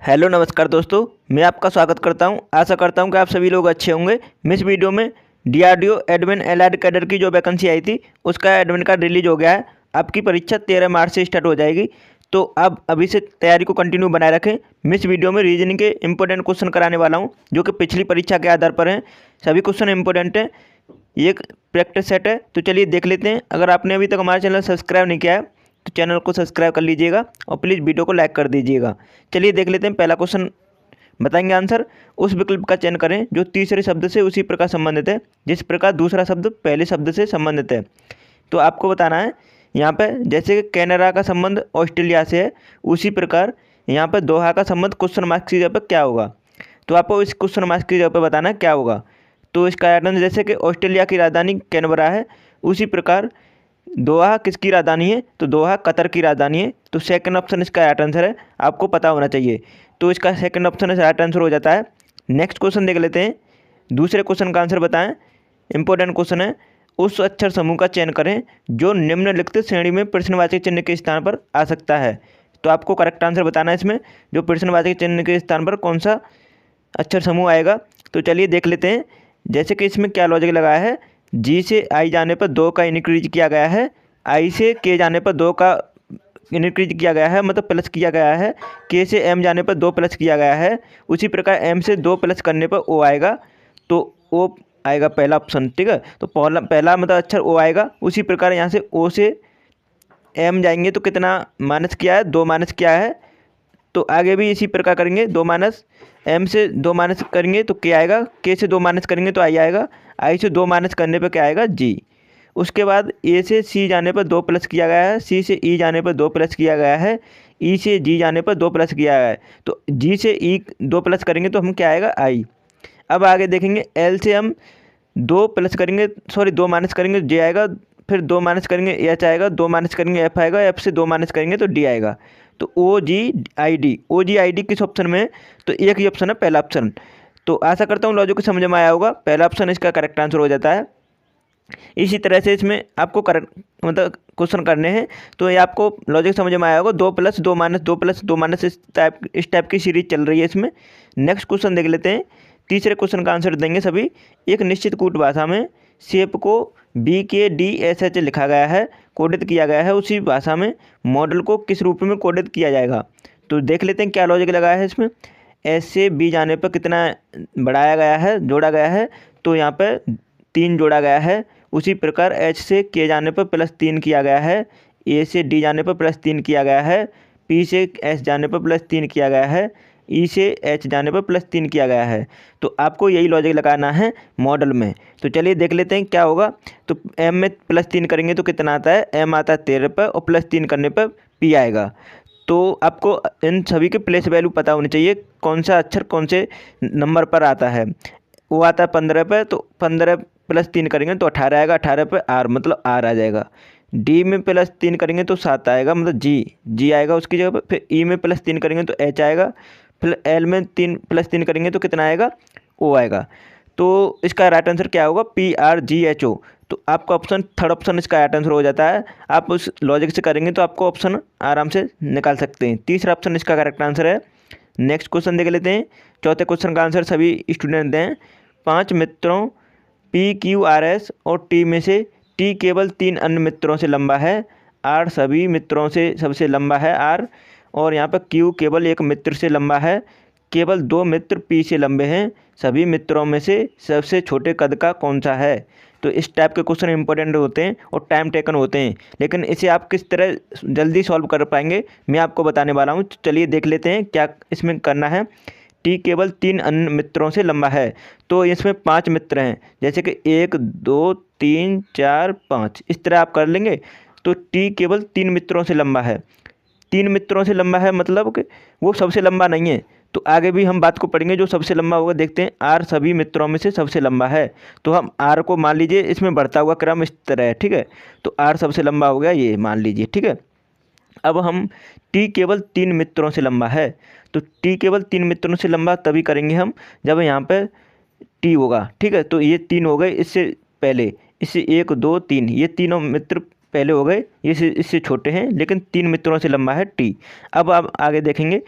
Hello नमस्कार दोस्तों, मैं आपका स्वागत करता हूं। आशा करता हूं कि आप सभी लोग अच्छे होंगे। मैं इस वीडियो में डीआरडीओ एडमिन एलाइड कैडर की जो वैकेंसी आई थी उसका एडमिन कार्ड रिलीज हो गया है। आपकी परीक्षा 13 मार्च से स्टार्ट हो जाएगी, तो आप अभी से तैयारी को कंटिन्यू बनाए रखें। मैं इस वीडियो में रीजनिंग के इंपॉर्टेंट क्वेश्चन कराने वाला हूँ जो कि पिछली परीक्षा के आधार पर हैं। सभी क्वेश्चन इंपॉर्टेंट हैं। ये एक प्रैक्टिस सेट है, तो चलिए देख लेते हैं। अगर आपने अभी तक हमारा चैनल सब्सक्राइब नहीं किया है तो चैनल को सब्सक्राइब कर लीजिएगा और प्लीज़ वीडियो को लाइक कर दीजिएगा। चलिए देख लेते हैं। पहला क्वेश्चन बताएंगे आंसर। उस विकल्प का चयन करें जो तीसरे शब्द से उसी प्रकार संबंधित है जिस प्रकार दूसरा शब्द पहले शब्द से संबंधित है। तो आपको बताना है यहाँ पे, जैसे कनाडा का संबंध ऑस्ट्रेलिया से है, उसी प्रकार यहाँ पर दोहा का संबंध क्वेश्चन मार्क्स की जगह पर क्या होगा। तो आपको इस क्वेश्चन मार्क्स की जगह पर बताना है क्या होगा। तो इसका आंसर, जैसे कि ऑस्ट्रेलिया की राजधानी कैनबरा है, उसी प्रकार दोहा किसकी राजधानी है, तो दोहा कतर की राजधानी है। तो सेकंड ऑप्शन इसका राइट आंसर है, आपको पता होना चाहिए। तो इसका सेकंड ऑप्शन राइट आंसर हो जाता है। नेक्स्ट क्वेश्चन देख लेते हैं। दूसरे क्वेश्चन का आंसर बताएं। इंपॉर्टेंट क्वेश्चन है। उस अक्षर समूह का चयन करें जो निम्नलिखित श्रेणी में प्रश्नवाचक चिन्ह के स्थान पर आ सकता है। तो आपको करेक्ट आंसर बताना है इसमें, जो प्रश्नवाचक चिन्ह के स्थान पर कौन सा अक्षर समूह आएगा। तो चलिए देख लेते हैं। जैसे कि इसमें क्या लॉजिक लगाया है। जी से आई जाने पर 2 का इंक्रीज किया गया है, आई से के जाने पर 2 का इंक्रीज किया गया है, मतलब प्लस किया गया है। के से एम जाने पर 2 प्लस किया गया है। उसी प्रकार एम से 2 प्लस करने पर ओ आएगा, तो ओ आएगा पहला ऑप्शन। ठीक है, तो पहला मतलब अक्षर ओ आएगा। उसी प्रकार यहाँ से ओ से एम जाएंगे तो कितना माइनस किया है, 2 माइनस किया है। तो आगे भी इसी प्रकार करेंगे, 2 माइनस एम से 2 माइनस करेंगे तो के आएगा, के से 2 माइनस करेंगे तो आई आएगा, आई से 2 माइनस करने पर क्या आएगा, जी। उसके बाद ए से सी जाने पर 2 प्लस किया गया है, सी से ई जाने पर 2 प्लस किया गया है, ई से जी जाने पर 2 प्लस किया गया है। तो जी से ई 2 प्लस करेंगे तो हम क्या आएगा, आई। अब आगे देखेंगे, एल से हम 2 प्लस करेंगे, सॉरी 2 माइनस करेंगे जे आएगा, फिर 2 माइनस करेंगे एच आएगा, 2 माइनस करेंगे एफ आएगा, एफ से 2 माइनस करेंगे तो डी आएगा। तो O G I D, O G I D किस ऑप्शन में है, तो एक ही ऑप्शन है, पहला ऑप्शन। तो आशा करता हूँ लॉजिक को समझ में आया होगा। पहला ऑप्शन इसका करेक्ट आंसर हो जाता है। इसी तरह से इसमें आपको करेक्ट मतलब क्वेश्चन करने हैं, तो ये आपको लॉजिक समझ में आया होगा। 2 प्लस 2 माइनस 2 प्लस 2 माइनस इस टाइप की सीरीज चल रही है इसमें। नेक्स्ट क्वेश्चन देख लेते हैं। तीसरे क्वेश्चन का आंसर देंगे सभी। एक निश्चित कूट भाषा में शेप को बी के डी एस एच लिखा गया है, कोडित किया गया है, उसी भाषा में मॉडल को किस रूप में कोडित किया जाएगा। तो देख लेते हैं क्या लॉजिक लगाया है इसमें। एस से बी जाने पर कितना बढ़ाया गया है, जोड़ा गया है, तो यहाँ पर 3 जोड़ा गया है। उसी प्रकार एच से के जाने पर +3 किया गया है, ए से डी जाने पर +3 किया गया है, पी से एस जाने पर +3 किया गया है, ई से एच जाने पर +3 किया गया है। तो आपको यही लॉजिक लगाना है मॉडल में। तो चलिए देख लेते हैं क्या होगा। तो एम में +3 करेंगे तो कितना आता है, एम आता है 13 पर, और +3 करने पर पी आएगा। तो आपको इन सभी के प्लेस वैल्यू पता होनी चाहिए, कौन सा अक्षर कौन से नंबर पर आता है। वो आता है 15 पे, तो 15 +3 करेंगे तो 18 आएगा, 18 पे आर मतलब आर आ जाएगा। डी में +3 करेंगे तो 7 आएगा, मतलब जी आएगा उसकी जगह पर। फिर ई में +3 करेंगे तो एच आएगा। फिर एल में +3 करेंगे तो कितना आएगा, ओ आएगा। तो इसका राइट आंसर क्या होगा, PRGHO। तो आपका ऑप्शन थर्ड ऑप्शन इसका राइट आंसर हो जाता है। आप उस लॉजिक से करेंगे तो आपको ऑप्शन आराम से निकाल सकते हैं। तीसरा ऑप्शन इसका करेक्ट आंसर है। नेक्स्ट क्वेश्चन देख लेते हैं। चौथे क्वेश्चन का आंसर सभी स्टूडेंट दें। 5 मित्रों PQRS और T में से T केवल 3 अन्य मित्रों से लंबा है, R सभी मित्रों से सबसे लंबा है R, और यहाँ पर Q केवल एक मित्र से लंबा है, केवल 2 मित्र P से लंबे हैं, सभी मित्रों में से सबसे छोटे कद का कौन सा है। तो इस टाइप के क्वेश्चन इंपॉर्टेंट होते हैं और टाइम टेकन होते हैं, लेकिन इसे आप किस तरह जल्दी सॉल्व कर पाएंगे मैं आपको बताने वाला हूँ। चलिए देख लेते हैं क्या इसमें करना है। टी केवल 3 अन्य मित्रों से लंबा है, तो इसमें 5 मित्र हैं, जैसे कि 1 2 3 4 5, इस तरह आप कर लेंगे। तो टी केवल 3 मित्रों से लंबा है, 3 मित्रों से लंबा है मतलब कि वो सबसे लंबा नहीं है। तो आगे भी हम बात को पढ़ेंगे, जो सबसे लंबा होगा देखते हैं। आर सभी मित्रों में से सबसे लंबा है, तो हम आर को मान लीजिए इसमें बढ़ता हुआ क्रम इस तरह है, ठीक है। तो आर सबसे लंबा हो गया, ये मान लीजिए, ठीक है। अब हम टी केवल 3 मित्रों से लंबा है, तो टी केवल 3 मित्रों से लंबा तभी करेंगे हम जब यहाँ पर टी होगा, ठीक है। तो ये 3 हो गए, इससे पहले इससे 1 2 3, ये तीनों मित्र पहले हो गए, ये इससे छोटे हैं, लेकिन 3 मित्रों से लंबा है टी। अब आप आगे देखेंगे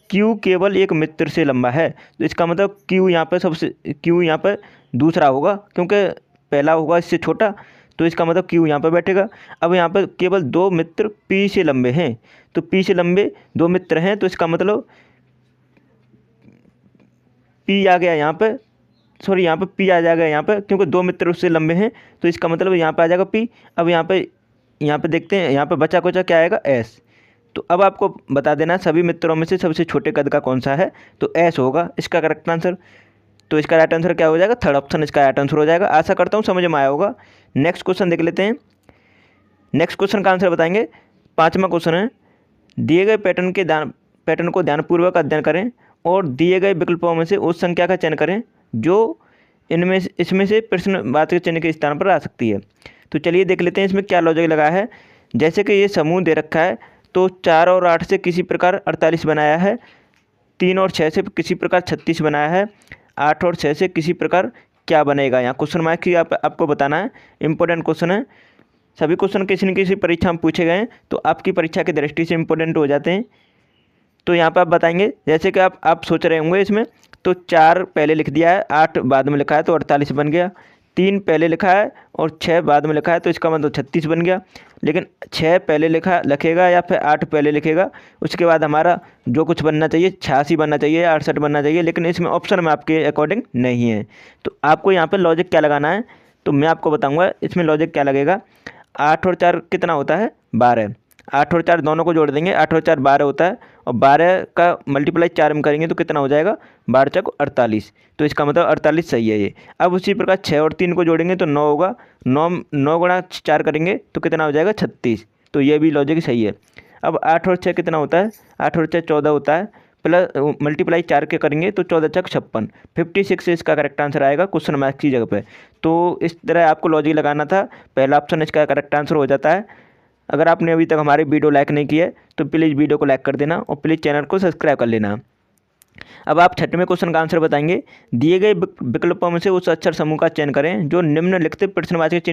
क्यू केवल एक मित्र से लंबा है, तो इसका मतलब क्यू यहाँ पर दूसरा होगा, क्योंकि पहला होगा इससे छोटा, तो इसका मतलब क्यू यहाँ पर बैठेगा। अब यहाँ पर केवल दो मित्र पी से लंबे हैं, तो पी से लंबे दो मित्र हैं, तो इसका मतलब पी आ गया यहाँ पर, सॉरी यहाँ पर पी आ जाएगा यहाँ पर, क्योंकि दो मित्र उससे लंबे हैं, तो इसका मतलब यहाँ पर आ जाएगा पी। अब यहाँ पे देखते हैं, यहाँ पर बचा कुचा क्या आएगा, एस। तो अब आपको बता देना सभी मित्रों में से सबसे छोटे कद का कौन सा है, तो एस होगा इसका करेक्ट आंसर। तो इसका राइट आंसर क्या हो जाएगा, थर्ड ऑप्शन इसका राइट आंसर हो जाएगा। आशा करता हूँ समझ में आया होगा। नेक्स्ट क्वेश्चन देख लेते हैं। नेक्स्ट क्वेश्चन का आंसर बताएंगे। 5वां क्वेश्चन है, दिए गए पैटर्न को ध्यानपूर्वक अध्ययन करें और दिए गए विकल्पों में से उस संख्या का चयन करें जो इसमें से प्रश्नवाचक चिन्ह के स्थान पर आ सकती है। तो चलिए देख लेते हैं इसमें क्या लॉजिक लगा है। जैसे कि ये समूह दे रखा है, तो 4 और 8 से किसी प्रकार 48 बनाया है, 3 और 6 से किसी प्रकार 36 बनाया है, 8 और 6 से किसी प्रकार क्या बनेगा। यहाँ क्वेश्चन मार्क की आपको बताना है, इंपॉर्टेंट क्वेश्चन है। सभी क्वेश्चन किसी न किसी परीक्षा में पूछे गए हैं, तो आपकी परीक्षा की दृष्टि से इंपॉर्टेंट हो जाते हैं। तो यहाँ पर आप बताएंगे, जैसे कि आप सोच रहे होंगे इसमें, तो 4 पहले लिख दिया है, 8 बाद में लिखा है तो 48 बन गया, 3 पहले लिखा है और 6 बाद में लिखा है, तो इसका मतलब 36 बन गया। लेकिन 6 पहले लिखेगा या फिर 8 पहले लिखेगा, उसके बाद हमारा जो कुछ बनना चाहिए 86 बनना चाहिए, 68 बनना चाहिए, लेकिन इसमें ऑप्शन में आपके अकॉर्डिंग नहीं है। तो आपको यहाँ पर लॉजिक क्या लगाना है, तो मैं आपको बताऊँगा इसमें लॉजिक क्या लगेगा। 8 और 4 कितना होता है, 12। 8 और 4 दोनों को जोड़ देंगे, 8 और 4 12 होता है, और 12 का मल्टीप्लाई 4 में करेंगे तो कितना हो जाएगा, 12 चौक 48। तो इसका मतलब 48 सही है ये। अब उसी प्रकार 6 और 3 को जोड़ेंगे तो 9 होगा, 9 गुणा 4 करेंगे तो कितना हो जाएगा, 36। तो ये भी लॉजिक सही है। अब 8 और 6 कितना होता है, 8 और 6 14 होता है, प्लस मल्टीप्लाई 4 के करेंगे तो 14 चौक 56, 56 से इसका करेक्ट आंसर आएगा क्वेश्चन मार्क की जगह पे। तो इस तरह आपको लॉजिक लगाना था, पहला ऑप्शन इसका करेक्ट आंसर हो जाता है। अगर आपने अभी तक हमारी वीडियो लाइक नहीं की है तो प्लीज़ वीडियो को लाइक कर देना और प्लीज़ चैनल को सब्सक्राइब कर लेना। अब आप 6वें क्वेश्चन का आंसर बताएंगे। दिए गए विकल्पों में से उस अक्षर समूह का चयन करें जो निम्नलिखित प्रश्नवाचक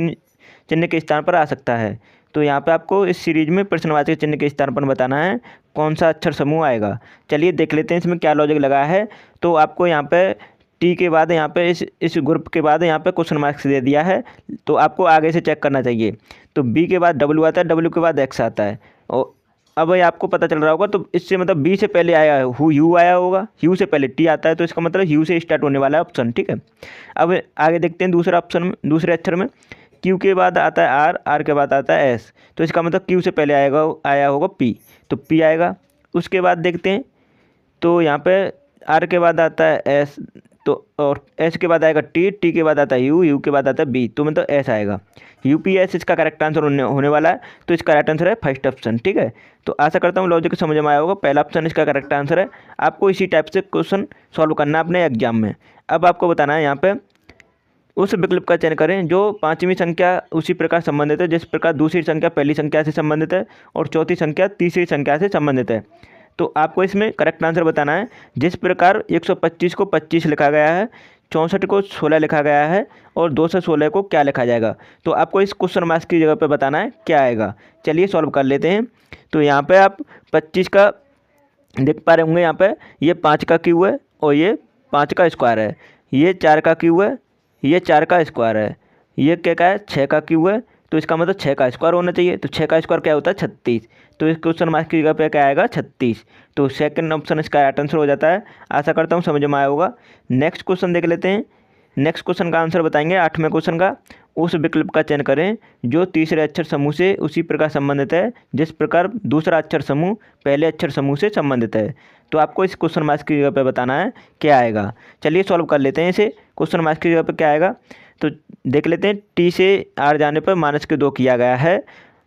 चिन्ह के स्थान पर आ सकता है। तो यहाँ पे आपको इस सीरीज में प्रश्नवाचक चिन्ह के स्थान पर बताना है कौन सा अक्षर समूह आएगा। चलिए देख लेते हैं इसमें क्या लॉजिक लगा है। तो आपको यहाँ पे टी के बाद यहाँ पे इस ग्रुप के बाद यहाँ पे क्वेश्चन मार्क्स दे दिया है, तो आपको आगे से चेक करना चाहिए। तो बी के बाद डब्ल्यू आता है, डब्ल्यू के बाद एक्स आता है, और अब ये आपको पता चल रहा होगा। तो इससे मतलब बी से पहले आया है यू आया होगा, यू से पहले टी आता है, तो इसका मतलब यू से स्टार्ट होने वाला है ऑप्शन, ठीक है। अब आगे देखते हैं दूसरा ऑप्शन में, दूसरे अक्षर में क्यू के बाद आता है आर, आर के बाद आता है एस, तो इसका मतलब क्यू से पहले आया होगा पी, तो पी आएगा। उसके बाद देखते हैं, तो यहाँ पे आर के बाद आता है एस, तो और एस के बाद आएगा टी, टी के बाद आता है यू, यू के बाद आता है बी, तो मतलब एस आएगा। यूपीएस इसका करेक्ट आंसर होने वाला है, तो इसका राइट आंसर है फर्स्ट ऑप्शन, ठीक है। तो आशा करता हूँ लॉजिक समझ में आया होगा, पहला ऑप्शन इसका करेक्ट आंसर है। आपको इसी टाइप से क्वेश्चन सॉल्व करना है अपने एग्जाम में। अब आपको बताना है यहाँ पे उस विकल्प का चयन करें जो 5वीं संख्या उसी प्रकार संबंधित है जिस प्रकार दूसरी संख्या पहली संख्या से संबंधित है और चौथी संख्या तीसरी संख्या से संबंधित है। तो आपको इसमें करेक्ट आंसर बताना है। जिस प्रकार 125 को 25 लिखा गया है, 64 को 16 लिखा गया है और 216 को क्या लिखा जाएगा। तो आपको इस क्वेश्चन मार्क्स की जगह पे बताना है क्या आएगा। चलिए सॉल्व कर लेते हैं। तो यहाँ पे आप 25 का देख पा रहे होंगे, यहाँ पे ये 5 का क्यू है और ये 5 का स्क्वायर है, ये 4 का क्यू है, ये 4 का स्क्वायर है, ये क्या का है 6 का क्यू है, तो इसका मतलब 6 का स्क्वायर होना चाहिए। तो 6 का स्क्वायर क्या होता है 36, तो इस क्वेश्चन मार्क्स की जगह पे क्या आएगा 36। तो सेकंड ऑप्शन इसका राइट आंसर हो जाता है। आशा करता हूँ समझ में आया होगा। नेक्स्ट क्वेश्चन देख लेते हैं। नेक्स्ट क्वेश्चन का आंसर बताएंगे 8वें क्वेश्चन का। उस विकल्प का चयन करें जो तीसरे अक्षर समूह से उसी प्रकार संबंधित है जिस प्रकार दूसरा अक्षर समूह पहले अक्षर समूह से संबंधित है। तो आपको इस क्वेश्चन मार्क्स की जगह पे बताना है क्या आएगा। चलिए सॉल्व कर लेते हैं इसे। क्वेश्चन मार्क्स की जगह पे क्या आएगा तो देख लेते हैं। टी से आर जाने पर -2 किया गया है,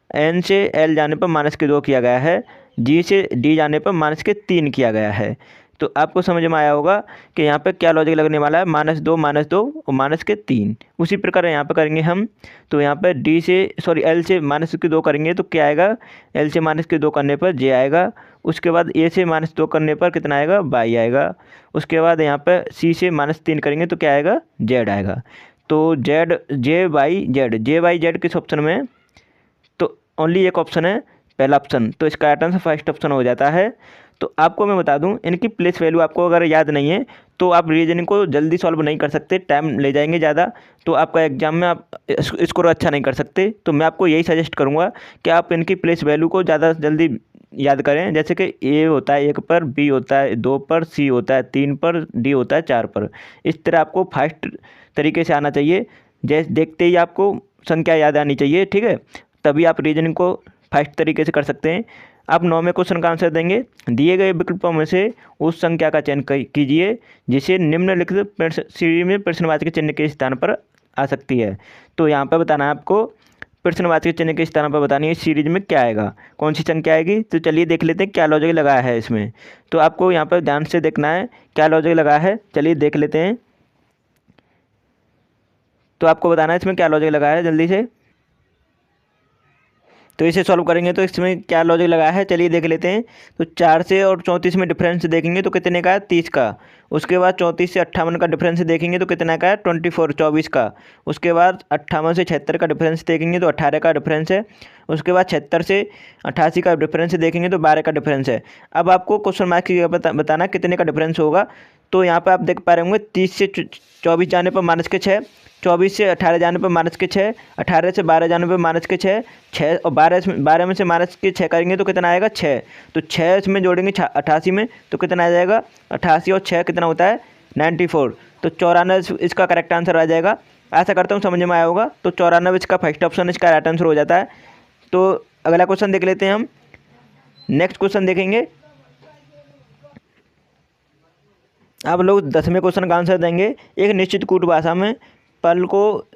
एन से एल जाने पर -2 किया गया है, जी से डी जाने पर -3 किया गया है। तो आपको समझ में आया होगा कि यहाँ पे क्या लॉजिक लगने वाला है, -2 और -3। उसी प्रकार यहाँ पे करेंगे हम। तो यहाँ पे एल से -2 करेंगे तो क्या आएगा, एल से -2 करने पर जे आएगा। उसके बाद ए से -2 करने पर कितना आएगा, वाई आएगा। उसके बाद यहाँ पे सी से -3 करेंगे तो क्या आएगा, जेड आएगा। तो जे वाई जेड किस ऑप्शन में है, तो ओनली एक ऑप्शन है, पहला ऑप्शन। तो इसका राइट आंसर फर्स्ट ऑप्शन हो जाता है। तो आपको मैं बता दूं, इनकी प्लेस वैल्यू आपको अगर याद नहीं है तो आप रीजनिंग को जल्दी सॉल्व नहीं कर सकते, टाइम ले जाएंगे ज़्यादा, तो आपका एग्जाम में आप स्कोर अच्छा नहीं कर सकते। तो मैं आपको यही सजेस्ट करूँगा कि आप इनकी प्लेस वैल्यू को ज़्यादा जल्दी याद करें। जैसे कि ए होता है 1 पर, बी होता है 2 पर, सी होता है 3 पर, डी होता है 4 पर। इस तरह आपको फास्ट तरीके से आना चाहिए। जैसे देखते ही आपको संख्या याद आनी चाहिए, ठीक है, तभी आप रीजनिंग को फास्ट तरीके से कर सकते हैं। आप 9वें क्वेश्चन का आंसर देंगे, दिए गए विकल्पों में से उस संख्या का चयन कीजिए जिसे निम्नलिखित श्रेणी में प्रश्नवाचक चिन्ह के स्थान पर आ सकती है। तो यहाँ पर बताना है आपको, प्रश्नवाचक चिन्ह के स्थान पर बतानी है इस सीरीज में क्या आएगा, कौन सी संख्या आएगी। तो चलिए देख लेते हैं क्या लॉजिक लगाया है इसमें। तो आपको यहाँ पर ध्यान से देखना है क्या लॉजिक लगाया है, चलिए देख लेते हैं। तो आपको बताना है इसमें क्या लॉजिक लगाया है जल्दी से। तो इसे सॉल्व करेंगे तो इसमें क्या लॉजिक लगाया है, चलिए देख लेते हैं। तो 4 से और 34 में डिफरेंस देखेंगे तो कितने का है, 30 का। उसके बाद 34 से 58 का डिफरेंस देखेंगे तो कितना का है, 24 का। उसके बाद 58 से 76 का डिफरेंस देखेंगे तो 18 का डिफरेंस है। उसके बाद 76 से 88 का डिफरेंस देखेंगे तो 12 का डिफरेंस है। अब आपको क्वेश्चन मार्क की जगह बताना कितने का डिफरेंस होगा। तो यहाँ पर आप देख पा रहे होंगे 30 से 24 जाने पर -6, 24 से 18 जाने पर -6, 18 से 12 जाने पर -6, 6 और 12 में से -6 करेंगे तो कितना आएगा, 6। तो 6 इसमें जोड़ेंगे 88 में तो कितना आ जाएगा, 88 और 6 कितना होता है, 94। तो 94 इसका करेक्ट आंसर आ जाएगा। ऐसा करता हूँ समझ में आया होगा। तो 94 इसका फर्स्ट ऑप्शन इसका राइट आंसर हो जाता है। तो अगला क्वेश्चन देख लेते हैं हम। नेक्स्ट क्वेश्चन देखेंगे, आप लोग 10वें क्वेश्चन का आंसर देंगे। एक निश्चित कूट भाषा में पल को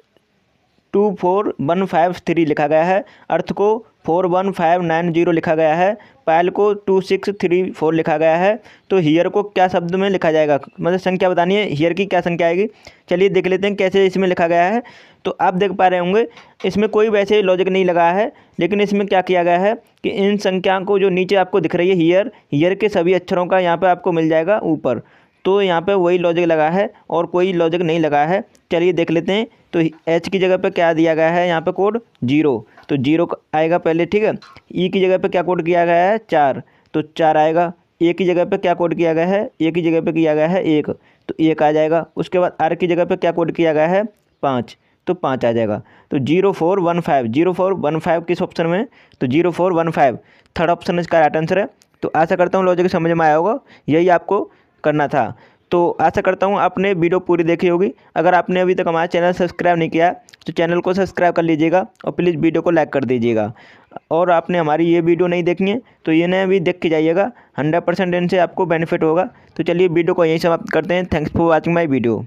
24153 लिखा गया है, अर्थ को 41590 लिखा गया है, पायल को 2634 लिखा गया है। तो हियर को क्या शब्द में लिखा जाएगा, मतलब संख्या बतानी है, हियर की क्या संख्या आएगी। चलिए देख लेते हैं कैसे इसमें लिखा गया है। तो आप देख पा रहे होंगे इसमें कोई वैसे लॉजिक नहीं लगाया है, लेकिन इसमें क्या किया गया है कि इन संख्याओं को जो नीचे आपको दिख रही है हियर के सभी अक्षरों का यहाँ पर आपको मिल जाएगा ऊपर। तो यहाँ पे वही लॉजिक लगा है और कोई लॉजिक नहीं लगा है। चलिए देख लेते हैं। तो एच की जगह पे क्या दिया गया है, यहाँ पे कोड 0, तो 0 आएगा पहले, ठीक है। ई की जगह पे क्या कोड किया गया है, 4, तो 4 आएगा। ए की जगह पे क्या कोड किया गया है, ए की जगह पे किया गया है 1, तो 1 आ जाएगा। उसके बाद आर की जगह पे क्या कोड किया गया है, 5, तो 5 आ जाएगा। तो 0415 किस ऑप्शन में, तो 0415 थर्ड ऑप्शन इसका राइट आंसर है। तो आशा करता हूँ लॉजिक समझ में आया होगा, यही आपको करना था। तो आशा करता हूँ आपने वीडियो पूरी देखी होगी। अगर आपने अभी तक हमारा चैनल सब्सक्राइब नहीं किया तो चैनल को सब्सक्राइब कर लीजिएगा और प्लीज़ वीडियो को लाइक कर दीजिएगा। और आपने हमारी ये वीडियो नहीं देखनी है तो ये नया भी देख के जाइएगा, 100% इनसे आपको बेनिफिट होगा। तो चलिए वीडियो को यहीं समाप्त करते हैं। Thanks for watching my video.